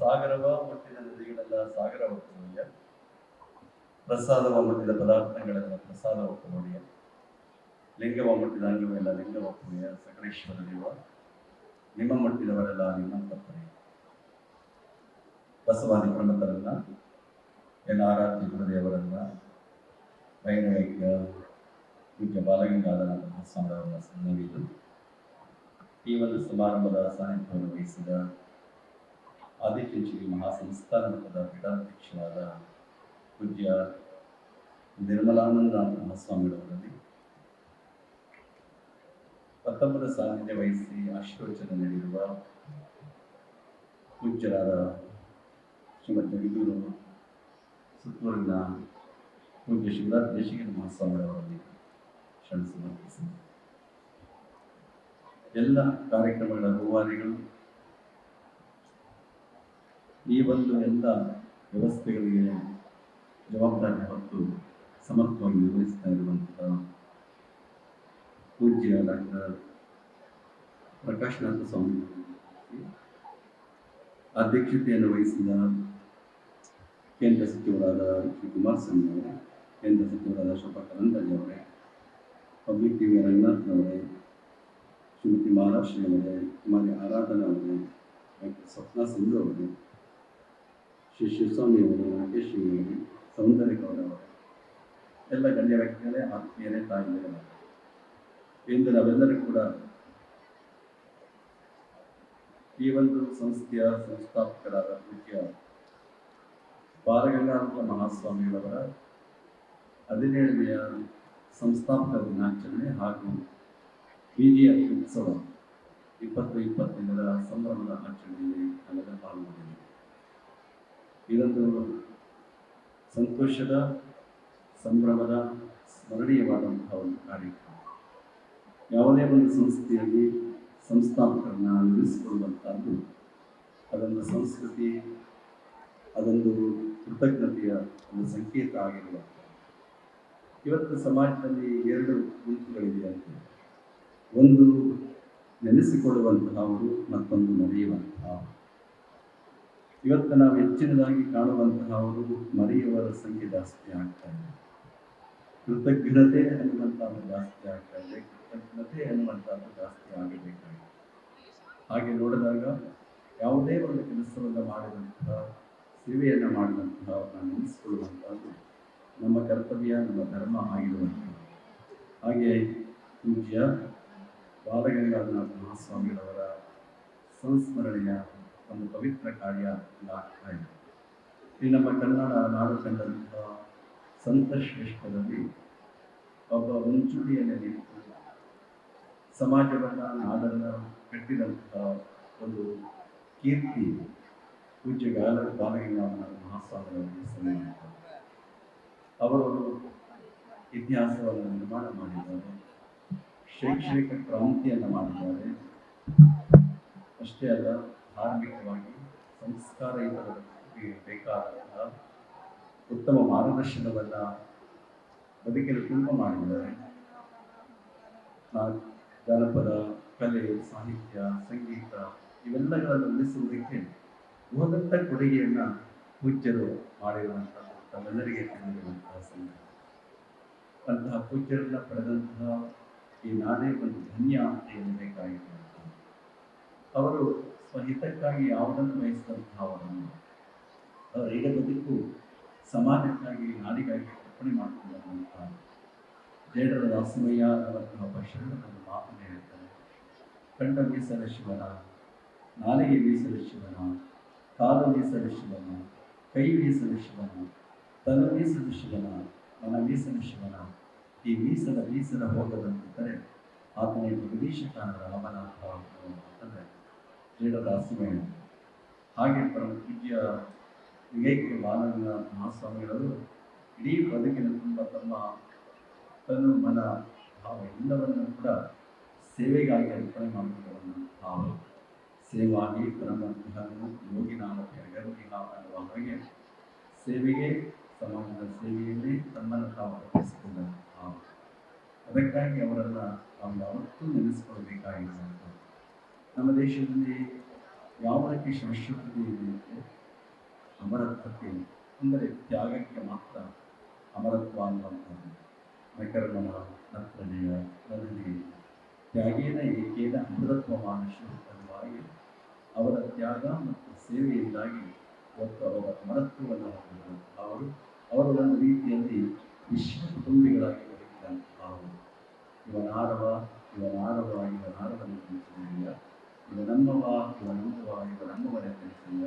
ಸಾಗರವ ಮುಟ್ಟಿದ ನದಿಗಳೆಲ್ಲ ಸಾಗರ ಒಕ್ಕಲೊಡೆಯ, ಪ್ರಸಾದವ ಮುಟ್ಟಿದ ಪದಾರ್ಥಗಳೆಲ್ಲ ಪ್ರಸಾದ ಒಕ್ಕಲೊಡೆಯ, ಲಿಂಗವ ಮುಟ್ಟಿದ ಅಂಗವೆಲ್ಲ ಲಿಂಗ ಒಕ್ಕುವೆಯ ಸಕಲೇಶ್ವರ ದೇವ, ನಿಮ್ಮ ಮುಟ್ಟಿದವರೆಲ್ಲ ನಿಮ್ಮಂತ ಪಡೆಯ. ಬಸವಾದಿ ಪ್ರಮುಖರನ್ನ, ಎಲ್ಲ ಆರಾಧ್ಯ ಗುರುದೇವರನ್ನ, ವೈನವೈಕ್ಯ ಪೂಜ್ಯ ಬಾಲಗಂಗಾಧರ ಸ್ವಾಮಿಯವರ ಸನ್ನಿಧಿಯಲ್ಲಿ ಈ ಒಂದು ಸಮಾರಂಭದ ಸಾನ್ನಿಧ್ಯವನ್ನು ವಹಿಸಿದ ಆದಿಚುಂಚನಗಿರಿ ಮಹಾಸಂಸ್ಥಾನ ಮಠದ ಪೀಠಾಧ್ಯಕ್ಷರಾದ ಪೂಜ್ಯ ನಿರ್ಮಲಾನಂದ ಮಹಾಸ್ವಾಮಿಗಳವರಲ್ಲಿ ಪ್ರಥಮದ ಸಾನ್ನಿಧ್ಯ ವಹಿಸಿ ಆಶೀರ್ವಚನ ನೀಡಿರುವ ಪೂಜ್ಯರಾದ ಶ್ರೀಮತಿ ಜಗದೂರು ಸುತ್ತೂರಿನ ಪೂಜ್ಯ ಶಿವರಾಜ ದೇಶಿಕೇಂದ್ರ ಮಹಾಸ್ವಾಮಿಗಳವರಲ್ಲಿ ಶರಣ ಸಮರ್ಪಿಸಿ ಎಲ್ಲ ಕಾರ್ಯಕ್ರಮಗಳ ರೂವಾರಿಗಳು ಈ ಒಂದು ಎಲ್ಲ ವ್ಯವಸ್ಥೆಗಳಿಗೆ ಜವಾಬ್ದಾರಿ ಹೊತ್ತು ಸಮರ್ಥವಾಗಿ ನಿರ್ವಹಿಸ್ತಾ ಇರುವಂತಹ ಪೂಜ್ಯ ಡಾಕ್ಟರ್ ಪ್ರಕಾಶ್ನಾಥ ಸ್ವಾಮಿ ಅಧ್ಯಕ್ಷತೆಯನ್ನು ವಹಿಸಿದ ಕೇಂದ್ರ ಸಚಿವರಾದ ಶ್ರೀ ಕುಮಾರಸ್ವಾಮಿ ಅವರೇ, ಕೇಂದ್ರ ಸಚಿವರಾದ ಶೋಭಾ ಕರಂದ್ಲಾಜೆ ಅವರೇ, ಪಬ್ಲಿಕ್ ಟಿವಿ ರಂಗನಾಥ್ನವರೇ, ಶ್ರೀಮತಿ ಮಹಾರಾಷ್ಟ್ರ ಅವರೇ, ಕುಮಾರಿ ಆರಾಧನಾ ಅವರೇ, ಡಾಕ್ಟರ್ ಸ್ವಪ್ನಾ ಸಿಂಧು ಅವರೇ, ಶ್ರೀ ಶಿವಸ್ವಾಮಿ ಅವರೇ, ರಾಕೇಶ್ ಅವರೇ, ಸೌಂದರ್ಯ ಅವರವರೇ, ಎಲ್ಲ ಗಣ್ಯ ವ್ಯಕ್ತಿಗಳೇ, ಆತ್ಮೀಯರೇ, ತಾಯಿಯರೇ, ಇಂದು ನಾವೆಲ್ಲರೂ ಕೂಡ ಈ ಒಂದು ಸಂಸ್ಥೆಯ ಸಂಸ್ಥಾಪಕರಾದ ಪೂಜ್ಯ ಬಾಲಗಂಗಾಧರ ಮಹಾಸ್ವಾಮಿಗಳವರ 17ನೆಯ ಸಂಸ್ಥಾಪಕ ದಿನಾಚರಣೆ ಹಾಗೂ BGF ಉತ್ಸವ 2025ರ ಸಂಭ್ರಮದ ಆಚರಣೆಯಲ್ಲಿ ನಾವೆಲ್ಲ ಪಾಲ್ಗೊಂಡಿದ್ದೇವೆ. ಇದೊಂದು ಸಂತೋಷದ, ಸಂಭ್ರಮದ, ಸ್ಮರಣೀಯವಾದಂತಹ ಒಂದು ಕಾರ್ಯಕ್ರಮ. ಯಾವುದೇ ಒಂದು ಸಂಸ್ಥೆಯಲ್ಲಿ ಸಂಸ್ಥಾಪಕರನ್ನ ನಿರ್ವಹಿಸಿಕೊಳ್ಳುವಂಥದ್ದು ಅದೊಂದು ಸಂಸ್ಕೃತಿ, ಅದೊಂದು ಕೃತಜ್ಞತೆಯ ಒಂದು ಸಂಕೇತ ಆಗಿರುವಂಥದ್ದು. ಇವತ್ತು ಸಮಾಜದಲ್ಲಿ 2 ಗುಂಪುಗಳಿದೆಯಂತೆ. ಒಂದು ನೆನೆಸಿಕೊಳ್ಳುವಂತಹವರು, ಮತ್ತೊಂದು ಮರೆಯುವಂತಹ. ಇವತ್ತು ನಾವು ಹೆಚ್ಚಿನದಾಗಿ ಕಾಣುವಂತಹವರು ಮರೆಯುವವರ ಸಂಖ್ಯೆ ಜಾಸ್ತಿ ಆಗ್ತಾ ಇದೆ. ಕೃತಜ್ಞತೆ ಅನ್ನುವಂಥದ್ದು ಜಾಸ್ತಿ ಆಗ್ತಾ ಇದೆ. ಕೃತಜ್ಞತೆ ಅನ್ನುವಂಥದ್ದು ಜಾಸ್ತಿ ಆಗಬೇಕಾಗಿದೆ. ಹಾಗೆ ನೋಡಿದಾಗ ಯಾವುದೇ ಒಂದು ಕೆಲಸವನ್ನು ಮಾಡಿದಂತಹ, ಸೇವೆಯನ್ನು ಮಾಡಿದಂತಹ ಅವ್ರನ್ನ ನೆನೆಸಿಕೊಳ್ಳುವಂಥದ್ದು ನಮ್ಮ ಕರ್ತವ್ಯ, ನಮ್ಮ ಧರ್ಮ ಆಗಿರುವಂಥದ್ದು. ಹಾಗೆ ಪೂಜ್ಯ ಬಾಲಗಂಗಾಧರ ಮಹಾಸ್ವಾಮಿಗಳವರ ಸಂಸ್ಮರಣೆಯ ಒಂದು ಪವಿತ್ರ ಕಾರ್ಯ ಆಗ್ತಾ ಇದೆ. ಈ ನಮ್ಮ ಕನ್ನಡ ನಾಡು ಕಂಡಂತಹ ಸಂತ ಶ್ರೇಷ್ಠರಲ್ಲಿ ಒಬ್ಬ ಮುಂಚೂಣಿಯಲ್ಲಿ ನಿಂತು ಸಮಾಜವನ್ನು, ನಾಡನ್ನು ಕಟ್ಟಿದಂತಹ ಒಂದು ಕೀರ್ತಿ ಪೂಜ್ಯ ಬಾಲಗಂಗಾಧರ ಮಹಾಸ್ವಾಮಿಗಳಲ್ಲಿ ಸಲ್ಲಿಸುತ್ತಾರೆ. ಅವರು ಇತಿಹಾಸವನ್ನು ನಿರ್ಮಾಣ ಮಾಡಿದ್ದಾರೆ, ಶೈಕ್ಷಣಿಕ ಕ್ರಾಂತಿಯನ್ನು ಮಾಡಿದ್ದಾರೆ. ಅಷ್ಟೇ ಅಲ್ಲ, ಧಾರ್ಮಿಕವಾಗಿ ಸಂಸ್ಕಾರಯುತರಿಗೆ ಬೇಕಾದಂತಹ ಉತ್ತಮ ಮಾರ್ಗದರ್ಶನವನ್ನು ಬದುಕಿನ ತುಂಬ ಮಾಡಿದ್ದಾರೆ. ಜಾನಪದ ಕಲೆ, ಸಾಹಿತ್ಯ, ಸಂಗೀತ ಇವೆಲ್ಲಗಳನ್ನು ಉಳಿಸುವುದಕ್ಕೆ ಹೋದಂಥ ಕೊಡುಗೆಯನ್ನು ಪೂಜ್ಯರು ಮಾಡಿರುವಂಥದ್ದು ತಮ್ಮೆಲ್ಲರಿಗೆ ತಿಳಿದಿರುವಂತಹ ಸಂಗತಿ. ಅಂತಹ ಪೂಜ್ಯರನ್ನು ಪಡೆದಂತಹ ಈ ನಾನೇ ಒಂದು ಧನ್ಯ ಅಂತ ಹೇಳಬೇಕಾಗಿರುವಂತಹ. ಅವರು ಸ್ವಹಿತಕ್ಕಾಗಿ ಯಾವುದನ್ನು ಬಯಸಿದಂತಹ ಅವರನ್ನು ಅವರ ಈಗ ಬದುಕು ಸಮಾಜಕ್ಕಾಗಿ, ನಾಡಿಗಾಗಿ ಅರ್ಪಣೆ ಮಾಡಿಕೊಂಡಂತಹ ಜೇಡರ ದಾಸಮಯ್ಯ ಅವರಂತಹ ಒಬ್ಬ ಶರಣರನ್ನು ಮಾತನ್ನು ಹೇಳ್ತಾರೆ. ಕಂಡ ಮೀಸಲ ಶಿವನ, ನಾಲಿಗೆ ಮೀಸಲ ಶಿವನ, ಕಾಲು ಮೀಸಲ ಶಿವನ, ಕೈ ಮೀಸಲ ಶಿವನ, ತನು ಮೀಸಲ ಶಿವನ, ಮನ ಮೀಸಲ ಶಿವನ, ಈ ಮೀಸಲ ಹೋಗದಂತಿದ್ದರೆ ಆತನೇ ಜಗದೀಶ ಕಾಣದ ರಾಮನಾಥ ಅಂತಂದರೆ ಜೇಡರ ದಾಸಮಯ್ಯ. ಹಾಗೆ ಪರಮ ಪೂಜ್ಯ ವಿವೇಕ ಬಾಲಗಂಗಾಧರ ಮಹಾಸ್ವಾಮಿಗಳು ಇಡೀ ಬದುಕಿನ ತುಂಬ ತಮ್ಮ ತನು, ಮನ, ಭಾವ ಎಲ್ಲವನ್ನು ಕೂಡ ಸೇವೆಗಾಗಿ ಅರ್ಪಣೆ ಮಾಡಿಕೊಳ್ಳುವಂತಹ ಸೇವಾಗಿ ಪರಮಂತಹನು ಯೋಗಿನಾಮಕ್ಕೆ ಅಗರ್ತಿಹ ಅನ್ನುವ ಹಾಗೆ ಸೇವೆಗೆ, ಸಮಾಜದ ಸೇವೆಯಲ್ಲಿ ತಮ್ಮನ್ನು ತಾವು ಅರ್ಪಿಸಿಕೊಂಡಂತಹ. ಅದಕ್ಕಾಗಿ ಅವರನ್ನು ನಾವು ಯಾವತ್ತೂ ನೆನೆಸಿಕೊಳ್ಳಬೇಕಾಗಿರುವಂಥದ್ದು. ನಮ್ಮ ದೇಶದಲ್ಲಿ ಯಾವುದಕ್ಕೆ ಶಾಶ್ವತತೆ ಇದೆ, ಅಮರತ್ವಕ್ಕೆ, ಅಂದರೆ ತ್ಯಾಗಕ್ಕೆ ಮಾತ್ರ ಅಮರತ್ವ ಅನ್ನುವಂಥದ್ದು. ಮಕರ್ಮಣ ನತ್ರಜಯ ನದನೆ ತ್ಯಾಗೇನ ಏಕೇನ ಅಮೃತತ್ವ ಮಾನುಷ ಅನ್ನುವಾಗೆ ಅವರ ತ್ಯಾಗ ಮತ್ತು ಸೇವೆಯಿಂದಾಗಿ ಇವತ್ತು ಅವರ ಅಮರತ್ವವನ್ನು ಹೊಂದಿದರು. ಅವರು ಒಂದು ರೀತಿಯಲ್ಲಿ ವಿಶ್ವ ಕುಟುಂಬಿಗಳಾಗಿ ಬದುಕಿದಂತಹ ಇವನಾರವ ಇವನಾರವನ ತಿಳಿಸಿಲ್ಲ, ಇವನಮ್ಮವ ಇವನಮ್ಮವನೇ ತಿಳಿಸಿಲ್ಲ,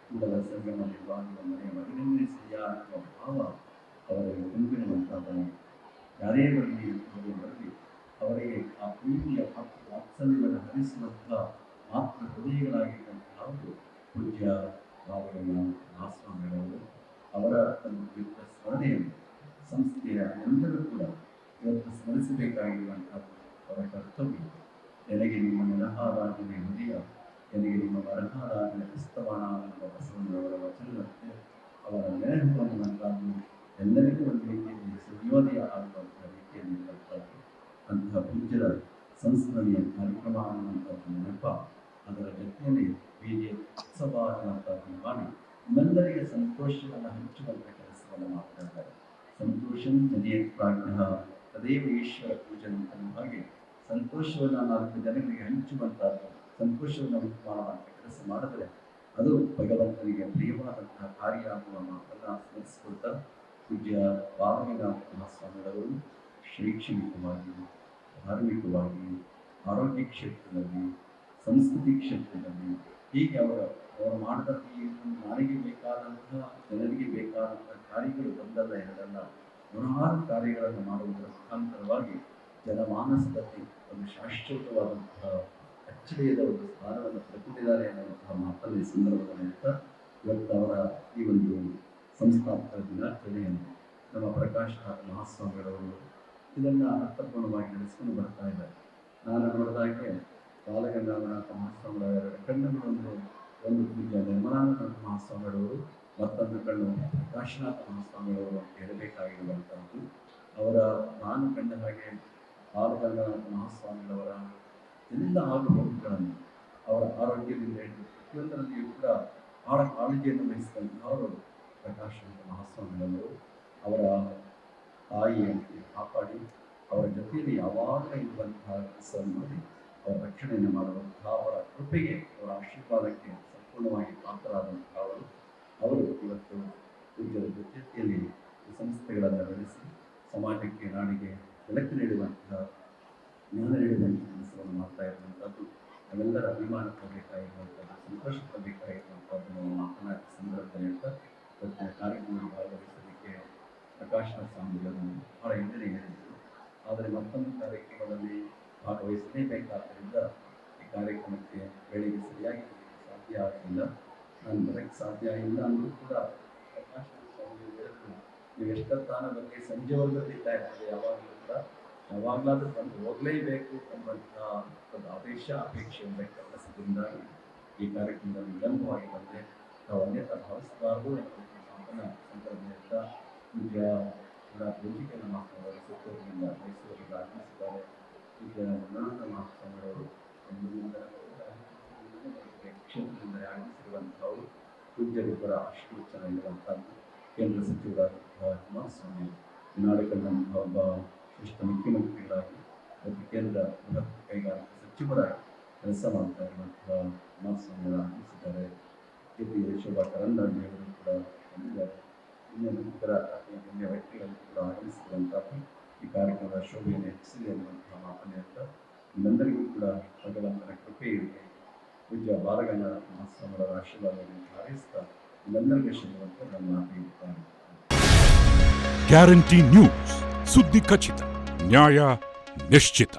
ಕೂಡಲ ಸಂಗಮಲ್ಲಿರುವ ಮನೆಯ ಮಗನೆನ್ನಿಸಿಯ ಅನ್ನುವ ಭಾವ ಅವರಿಗೆ ಗುಂಪಿನುವಂತಾದ ಯಾರೇ ಬರಲಿ ಅವರಿಗೆ ಆ ಪ್ರೀತಿಯ ವಾತ್ಸಲ್ಯವನ್ನು ಹರಿಸುವಂಥ ಮಾತ್ರ ಹೃದಯಗಳಾಗಿದ್ದಂತಹ ಪೂಜ್ಯ ಬಾಬುರನ್ನ ಮಹಾಸ್ವಾಮಿಗಳವರು ಅವರ ಒಂದು ಸ್ಮರಣೆಯನ್ನು ಸಂಸ್ಥೆಯ ಎಲ್ಲರೂ ಕೂಡ ಇವತ್ತು ಸ್ಮರಿಸಬೇಕಾಗಿರುವಂಥದ್ದು ಅವರ ಕರ್ತವ್ಯ. ನನಗೆ ನಿಮ್ಮ ನೆಲಹಾರಾಧನೆ ಹೃದಯ, ನನಗೆ ನಿಮ್ಮ ಬರಹಾರಾಧನೆ ಹಸ್ತಮಾನ ಅನ್ನುವ ಬಸವಣ್ಣವರ ವಚನದಂತೆ ಅವರ ನೆನಪು ಅನ್ನುವಂಥದ್ದು ಎಲ್ಲರಿಗೂ ಒಂದು ರೀತಿಯಲ್ಲಿ ಸುಯೋದಯ ಆಗುವಂಥ ರೀತಿಯಲ್ಲಿ ಇರುವಂಥದ್ದು. ಅಂತಹ ಪೂಜ್ಯರ ಸಂಸ್ಮರಣೆಯ ಕಾರ್ಯಕ್ರಮ ಅನ್ನುವಂಥದ್ದು ನೆನಪ, ಅದರ ಜೊತೆಯಲ್ಲಿ ಬೀಜೆ ಉತ್ಸವ ಅನ್ನುವಂಥದ್ದು ಮಾಡಿ ನಿಮ್ಮೆಲ್ಲರಿಗೆ ಸಂತೋಷವನ್ನು ಹಂಚುವಂಥ ಕೆಲಸವನ್ನು ಮಾಡ್ತಾ ಇದ್ದಾರೆ. ಸಂತೋಷಂ ಜನಿಯ ಪ್ರಾಜ್ಞ ತದೇವ ಈಶ್ವರ ಪೂಜನೆ ಅನ್ನುವ ಹಾಗೆ ಸಂತೋಷವನ್ನು 4 ಜನರಿಗೆ ಹಂಚುವಂಥದ್ದು, ಸಂತೋಷವನ್ನು ಉಂಟು ಮಾಡುವಂಥ ಕೆಲಸ ಮಾಡಿದರೆ ಅದು ಭಗವಂತನಿಗೆ ಪ್ರಿಯವಾದಂತಹ ಕಾರ್ಯ ಆಗುವ ಮಾತನ್ನು ಸ್ಮರಿಸಿಕೊಳ್ತಾ ಪೂಜ್ಯ ಬಾಲಗಂಗಾಧರ ಮಹಾಸ್ವಾಮಿಗಳವರು ಶೈಕ್ಷಣಿಕವಾಗಿ, ಧಾರ್ಮಿಕವಾಗಿ, ಆರೋಗ್ಯ ಕ್ಷೇತ್ರದಲ್ಲಿ, ಸಂಸ್ಕೃತಿ ಕ್ಷೇತ್ರದಲ್ಲಿ ಹೀಗೆ ಅವರು ಮಾಡಿದ ಈ ನಾಡಿಗೆ ಬೇಕಾದಂತಹ ಜನರಿಗೆ ಬೇಕಾದಂತಹ ಕಾರ್ಯಗಳು ಒಂದಲ್ಲ ಎರಡಲ್ಲ 100 ಕಾರ್ಯಗಳನ್ನು ಮಾಡುವುದರ ಮುಖಾಂತರವಾಗಿ ಜನಮಾನಸದಲ್ಲಿ ಒಂದು ಶಾಶ್ವತವಾದಂತಹ ಅಚ್ಚಳಿಯದ ಒಂದು ಸ್ಥಾನವನ್ನು ಪಡೆದಿದ್ದಾರೆ ಅನ್ನುವಂತಹ ಮಾತನ್ನು ಈ ಸಂದರ್ಭದಲ್ಲಿ ಹೇಳ್ತಾ ಇವತ್ತು ಅವರ ಈ ಒಂದು ಸಂಸ್ಥಾಪಕ ದಿನಾಚರಣೆಯನ್ನು ನಮ್ಮ ಪ್ರಕಾಶ್ ಮಹಾಸ್ವಾಮಿಗಳವರು ಇದನ್ನು ಅರ್ಥಪೂರ್ಣವಾಗಿ ನಡೆಸಿಕೊಂಡು ಬರ್ತಾ ಇದ್ದಾರೆ. ನಾನು ನೋಡಿದಾಗೆ ಬಾಲಗಂಗಾಧರನಾಥ ಮಹಾಸ್ವಾಮಿಗಳವರ ಕಣ್ಣುಗಳು ಒಂದು ಪೂಜ್ಯ ನಿರ್ಮಲಾನಂದ ಮಹಾಸ್ವಾಮಿಗಳವರು, ಮತ್ತೊಂದು ಕಣ್ಣು ಪ್ರಕಾಶನಾಥ ಮಹಾಸ್ವಾಮಿಗಳವರು ಅಂತ ಹೇಳಬೇಕಾಗಿರುವಂಥದ್ದು. ನಾನು ಕಂಡ ಹಾಗೆ ಬಾಲಗಂಗಾಧರ ಮಹಾಸ್ವಾಮಿಗಳವರ ಎಲ್ಲ ಆಗುಹೋಗುಗಳನ್ನು ಅವರ ಆರೋಗ್ಯದಿಂದ ಹಿಡಿದು ಪ್ರತಿಯೊಂದರಲ್ಲಿಯೂ ಕೂಡ ಬಹಳ ಕಾಳಜಿಯನ್ನು ವಹಿಸಿದಂಥವರು ಪ್ರಕಾಶನಾಥ ಮಹಾಸ್ವಾಮಿಗಳವರು. ಅವರ ತಾಯಿಯಂತೆ ಕಾಪಾಡಿ ಅವರ ಜೊತೆಯಲ್ಲಿ ಯಾವಾಗಲೂ ಇರುವಂತಹ ಕೆಲಸವನ್ನು ಮಾಡಿ ಅವರ ರಕ್ಷಣೆಯನ್ನು ಮಾಡುವಂತಹ ಅವರ ಕೃಪೆಗೆ, ಅವರ ಆಶೀರ್ವಾದಕ್ಕೆ ಸಂಪೂರ್ಣವಾಗಿ ಪಾತ್ರರಾದಂತಹ ಅವರು ಇವತ್ತು ಪೂಜ್ಯರ ಜೊತೆಯಲ್ಲಿ ಸಂಸ್ಥೆಗಳನ್ನು ನಡೆಸಿ ಸಮಾಜಕ್ಕೆ, ನಾಡಿಗೆ ಬೆಳಕು ನೀಡುವಂತಹ, ಜ್ಞಾನ ನೀಡುವಂತಹ ಕೆಲಸವನ್ನು ಮಾಡ್ತಾ ಇರುವಂಥದ್ದು ನಾವೆಲ್ಲರ ಅಭಿಮಾನ ಪಡಬೇಕಾಗಿರುವಂಥದ್ದು, ಸಂತೋಷ ಪಡಬೇಕಾಗಿರುವಂಥದ್ದು ನಾವು ಮಾತನಾಡಿದ ಸಂದರ್ಭದಲ್ಲಿ ಹೇಳ್ತಾ ಇವತ್ತಿನ ಕಾರ್ಯಕ್ರಮದಲ್ಲಿ ಭಾಗವಹಿಸಲಿಕ್ಕೆ ಪ್ರಕಾಶನ ಸ್ವಾಮಿಗಳನ್ನು ಬಹಳ ಹಿಂದೆ ಹೇಳಿದರು. ಆದರೆ ಮತ್ತೊಂದು ಕಾರ್ಯಕ್ರಮದಲ್ಲಿ ಭಾಗವಹಿಸಲೇಬೇಕಾದ್ದರಿಂದ ಈ ಕಾರ್ಯಕ್ರಮಕ್ಕೆ ವೇಳೆಗೆ ಸರಿಯಾಗಿ ಸಾಧ್ಯ ಆಗಲಿಲ್ಲ. ನಾನು ಬರೋಕ್ಕೆ ಸಾಧ್ಯ ಇಲ್ಲ ಅಂದರೂ ಕೂಡ ಪ್ರಕಾಶನ ಸ್ವಾಮಿ ಹೇಳಿದ್ರು, ನೀವು ಎಷ್ಟೊತ್ತಾನ ಬಗ್ಗೆ ಸಂಜೆವರೆಗೂ ಇರ್ತಾ ಇರ್ತದೆ, ಯಾವಾಗಲೂ ಕೂಡ ಯಾವಾಗಲಾದರೂ ಬಂದು ಹೋಗಲೇಬೇಕು ಎಂಬಂತಹ ಒಂದು ಅಪೇಕ್ಷೆಯಿಂದ ಕೆಲಸದಿಂದಾಗಿ ಈ ಕಾರ್ಯಕ್ರಮದಲ್ಲಿ ವಿಳಂಬವಾಗಿ ಬಂದರೆ ನಾವು ಅನ್ಯತಾ ಭಾವಿಸಬಾರದು ಎಂಬ ಮಾತನ್ನ ಸಂದರ್ಭದಿಂದ ಪೂಜ್ಯ ಪೂಜಿಕೆ ಮಹಾಸ್ವಾಮಿಗಳು ಸುತ್ತೂರಿನಿಂದ ಮೈಸೂರಿಗೆ ಆಗಮಿಸಿದ್ದಾರೆ. ಪೂಜ್ಯ ನನ್ನಂದ ಮಹಾಸ್ವಾಮಿಗಳು ಕ್ಷೇತ್ರದಿಂದ ಆಗಮಿಸಿರುವಂಥವರು ಪೂಜ್ಯರಿಬ್ಬರ ಆಶೀರ್ವಚನ ಇರುವಂಥದ್ದು. ಕೇಂದ್ರ ಸಚಿವರಾದಂತಹ ಕುಮಾರಸ್ವಾಮಿ ನಾಡಿಕೊಂಡಂತಹ ಒಬ್ಬ ಶ್ರೇಷ್ಠ ಮುಖ್ಯಮಂತ್ರಿಗಳಾಗಿ ಮತ್ತು ಕೇಂದ್ರ ಬೃಹತ್ ಕೈಗಾರಿಕಾ ಸಚಿವರಾಗಿ ಕೆಲಸ ಮಾಡ್ತಾ ಇರುವಂತಹ ಕುಮಾರಸ್ವಾಮಿಗಳು ಆಗಮಿಸಿದ್ದಾರೆ. ಜೊತೆಗೆ ಶೋಭಾ ಕರಂದ್ಲಾಜೆಯವರು ಕೂಡ ಬಂದಿದ್ದಾರೆ. ಇನ್ನು ನಂತರ ಗಣ್ಯ ವ್ಯಕ್ತಿಗಳನ್ನು ಕೂಡ ಆಗಮಿಸಿರುವಂತಹ ಈ ಕಾರ್ಯಕ್ರಮದ ಶೋಭೆಯನ್ನು ಹೆಚ್ಚಿಸಿದೆ ಅನ್ನುವಂತಹ ಮಾತನ್ನು ಹೇಳ್ತಾ ನಿಮ್ಮೆಲ್ಲರಿಗೂ ಕೂಡ ಭಗವಂತನ ಕೃಪೆ ಇರಲಿ, ಪೂಜ್ಯ ಬಾಲಗಂಗಾಧರ ಮಹಾಸ್ವಾಮಿಯವರ ಆಶೀರ್ವಾದವನ್ನು ಹಾರೈಸ್ತಾ ನಿಮ್ಮೆಲ್ಲರಿಗೂ ಶುಭವಂತ ನನ್ನ ಮಾತಿರುತ್ತಾನೆ. ಗ್ಯಾರಂಟಿ ನ್ಯೂಸ್, ಸುದ್ದಿ ಖಚಿತ, ನ್ಯಾಯ ನಿಶ್ಚಿತ.